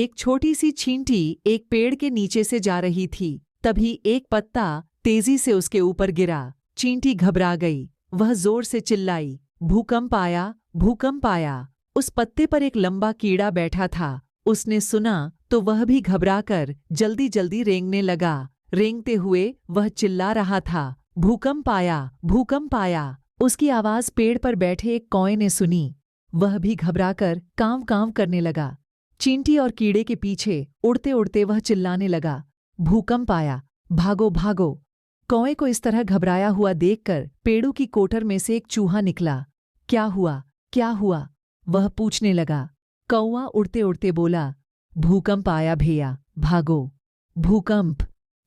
एक छोटी सी चींटी एक पेड़ के नीचे से जा रही थी। तभी एक पत्ता तेजी से उसके ऊपर गिरा। चींटी घबरा गई। वह जोर से चिल्लाई, भूकंप आया, भूकंप आया। उस पत्ते पर एक लंबा कीड़ा बैठा था। उसने सुना तो वह भी घबराकर जल्दी जल्दी रेंगने लगा। रेंगते हुए वह चिल्ला रहा था, भूकंप आया, भूकंप आया। उसकी आवाज पेड़ पर बैठे एक कौए ने सुनी। वह भी घबराकर कांव कांव करने लगा। चींटी और कीड़े के पीछे उड़ते उड़ते वह चिल्लाने लगा, भूकंप आया, भागो भागो। कौए को इस तरह घबराया हुआ देखकर पेड़ों की कोटर में से एक चूहा निकला। क्या हुआ, क्या हुआ? वह पूछने लगा। कौआ उड़ते उड़ते बोला, भूकंप आया भैया, भागो। भूकंप?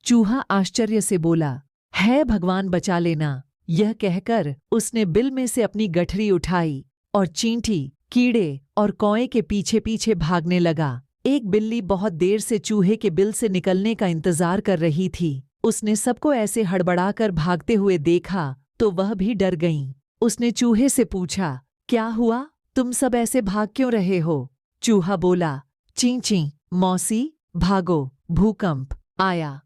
चूहा आश्चर्य से बोला, है भगवान बचा लेना। यह कहकर उसने बिल में से अपनी गठरी उठाई और चींटी, कीड़े और कौए के पीछे पीछे भागने लगा। एक बिल्ली बहुत देर से चूहे के बिल से निकलने का इंतजार कर रही थी। उसने सबको ऐसे हड़बड़ाकर भागते हुए देखा तो वह भी डर गईं। उसने चूहे से पूछा, क्या हुआ, तुम सब ऐसे भाग क्यों रहे हो? चूहा बोला, ची ची मौसी, भागो, भूकंप आया।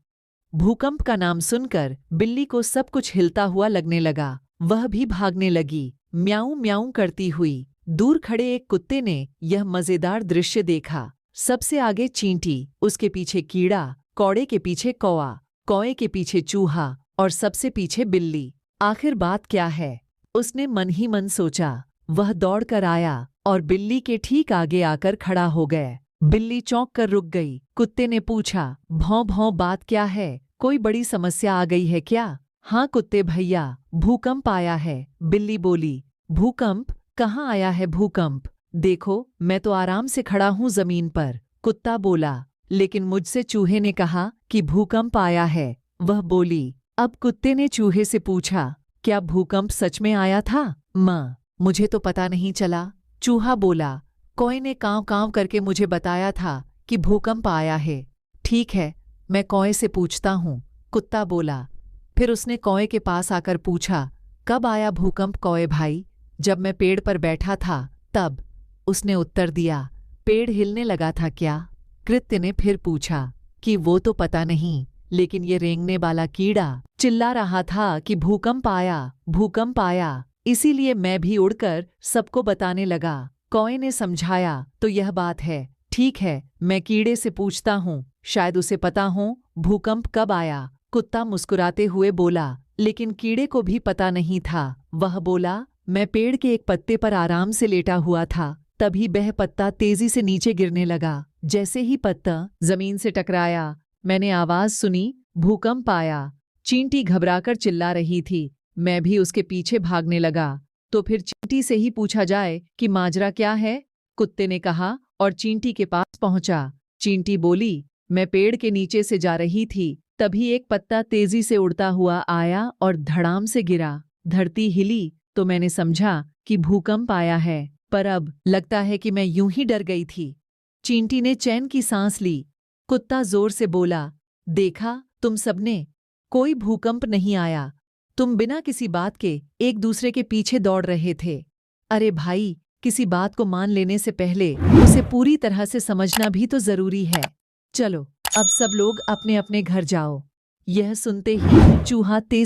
भूकंप का नाम सुनकर बिल्ली को सब कुछ हिलता हुआ लगने लगा। वह भी भागने लगी, म्याऊं म्याऊं करती हुई। दूर खड़े एक कुत्ते ने यह मजेदार दृश्य देखा। सबसे आगे चींटी, उसके पीछे कीड़ा, कौड़े के पीछे कौआ, कौए के पीछे चूहा और सबसे पीछे बिल्ली। आखिर बात क्या है? उसने मन ही मन सोचा। वह दौड़कर आया और बिल्ली के ठीक आगे आकर खड़ा हो गया। बिल्ली चौंक कर रुक गई। कुत्ते ने पूछा, भौं भौं, बात क्या है? कोई बड़ी समस्या आ गई है क्या? हाँ कुत्ते भैया, भूकंप आया है। बिल्ली बोली, भूकंप? कहाँ आया है भूकंप? देखो, मैं तो आराम से खड़ा हूँ जमीन पर। कुत्ता बोला, लेकिन मुझसे चूहे ने कहा कि भूकंप आया है। वह बोली। अब कुत्ते ने चूहे से पूछा, क्या भूकंप सच में आया था? माँ, मुझे तो पता नहीं चला। चूहा बोला, कौए ने कांव कांव करके मुझे बताया था कि भूकंप आया है। ठीक है, मैं कौए से पूछता हूँ। कुत्ता बोला। फिर उसने कौए के पास आकर पूछा, कब आया भूकंप कौए भाई? जब मैं पेड़ पर बैठा था तब। उसने उत्तर दिया। पेड़ हिलने लगा था क्या? कृत्य ने फिर पूछा कि वो तो पता नहीं, लेकिन ये रेंगने वाला कीड़ा चिल्ला रहा था कि भूकंप आया, भूकंप आया। इसीलिए मैं भी उड़कर सबको बताने लगा। कौए ने समझाया, तो यह बात है। ठीक है, मैं कीड़े से पूछता हूँ, शायद उसे पता हो भूकंप कब आया। कुत्ता मुस्कुराते हुए बोला, लेकिन कीड़े को भी पता नहीं था। वह बोला, मैं पेड़ के एक पत्ते पर आराम से लेटा हुआ था, तभी वह पत्ता तेजी से नीचे गिरने लगा। जैसे ही पत्ता जमीन से टकराया, मैंने आवाज सुनी, भूकंप आया। चींटी घबराकर चिल्ला रही थी। मैं भी उसके पीछे भागने लगा। तो फिर चींटी से ही पूछा जाए कि माजरा क्या है? कुत्ते ने कहा और चींटी के पास पहुंचा। चींटी बोली, मैं पेड़ के नीचे से जा रही थी, तभी एक पत्ता तेजी से उड़ता हुआ आया और धड़ाम से गिरा। धरती हिली तो मैंने समझा कि भूकंप आया है, पर अब लगता है कि मैं यूं ही डर गई थी। चींटी ने चैन की सांस ली। कुत्ता जोर से बोला, देखा तुम सबने, कोई भूकंप नहीं आया। तुम बिना किसी बात के एक दूसरे के पीछे दौड़ रहे थे। अरे भाई, किसी बात को मान लेने से पहले उसे पूरी तरह से समझना भी तो जरूरी है। चलो, अब सब लोग अपने अपने घर जाओ। यह सुनते ही चूहा तेज